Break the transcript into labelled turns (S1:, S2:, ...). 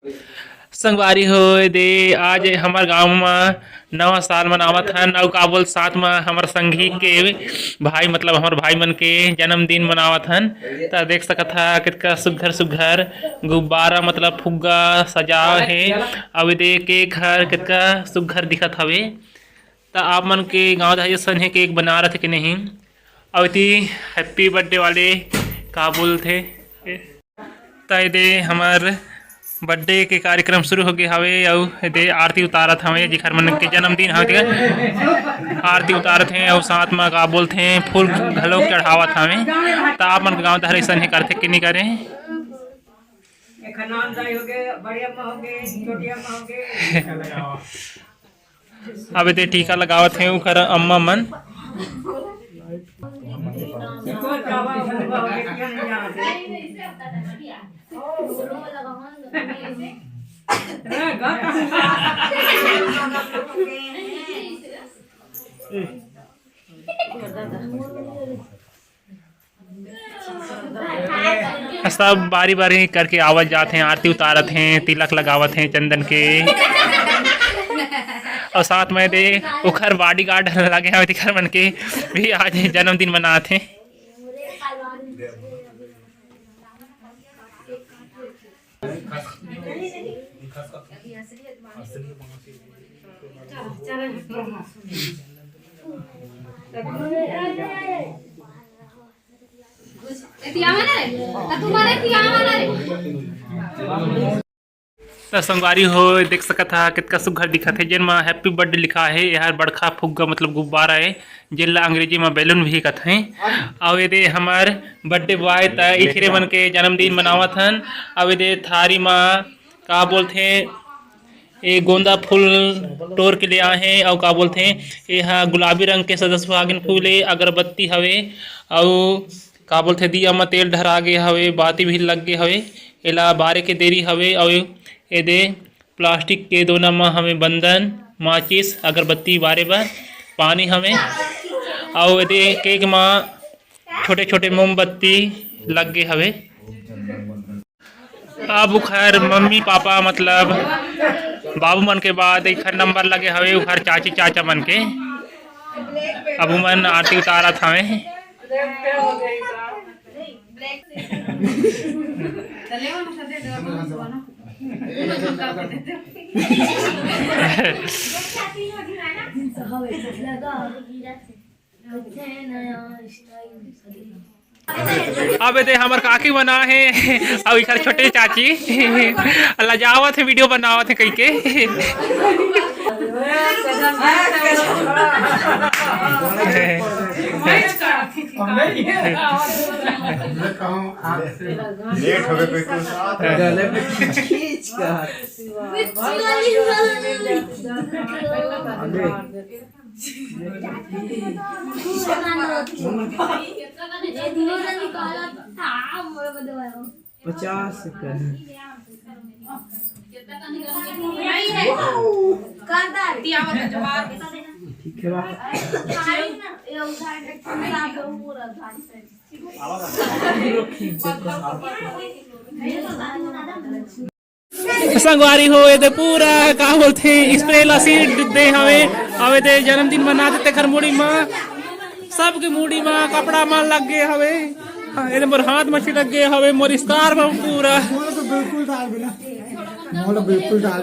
S1: संगवारी हो दे आज हमार गांव में नवा साल मनावत हन अउ का बोल साथ में हमर संगी के भाई मतलब हमर भाई मन के जन्मदिन मनावत हन। त देख सकत हा कितना सुघर सुघर गुब्बारा मतलब फुग्गा सजाव हे अउ दे केक हर कितना सुघर दिखत हवे। त आप मन के गांव दहाई सन हे केक बना रथे कि नहीं अउ इति हैप्पी बर्थडे वाले का बोलथे त दे हमर बर्थडे के कार्यक्रम शुरू हो गए हवे अउ दे आरती उतारत हवे जेखर मन के जन्मदिन हवे आरती उतारत हे अउ साथ में का बोलथे फूल घलोक चढ़ावत हवे। त आप मन गांव दहर अइसन हे करथे कि नहीं करे अब दे टीका लगावत हे ओकर अम्मा मन सब बारी बारी करके आवत जाते हैं आरती उतारत हैं तिलक लगावत हैं चंदन के और साथ में दे उखर बॉडीगार्ड लगे हैं दिखर मन के भी आज जन्मदिन मनाते हैं। संगवारी हो देख सकत हा कितना सुघर दिखत है जिन में हैप्पी बर्थडे लिखा है यार बड़खा फुग्गा मतलब गुब्बारा है जिला अंग्रेजी में बैलून भी कहते हैं। और ये हमार बर्थडे बॉय त इखरे मन के जन्मदिन मनावत हन और ये थारी में का बोलते ये गोंदा फूल तोड़ के ले आए हैं और का बोलते यह गुलाबी रंग के सदस्य सुहागिन फूल है अगरबत्ती हवे और का बोलते दिया में तेल ढरा गे हवे बाती भी लग गे हवे एला बारे के देरी हवे और ये दे प्लास्टिक के दोना में हमें बंधन माचिस अगरबत्ती बारे बार पानी हमें और ये दे केक में छोटे छोटे मोमबत्ती लग गे हवे। अब खैर मम्मी पापा मतलब बाबू मन के बाद एक नंबर लगे हवे उखर चाची चाचा मन के अब मन आरती उतारत हवे। अब दे हमर काकी बना है और इखर छोटे चाची लजावत है वीडियो बनावत है कई के
S2: लेट हो गए गले में खींच कर पचास ठीक है
S1: संगवारी हो ये पूरा का बोलते स्प्रे सीट दे हवे हवे दे जन्मदिन मना देते घर मुड़ी में सबके मुड़ी में कपड़ा में लग गए हवे ये मोर हाथ में छिटक गए हवे मोर स्कार में पूरा
S2: बिल्कुल डाल बिना बिल्कुल डाल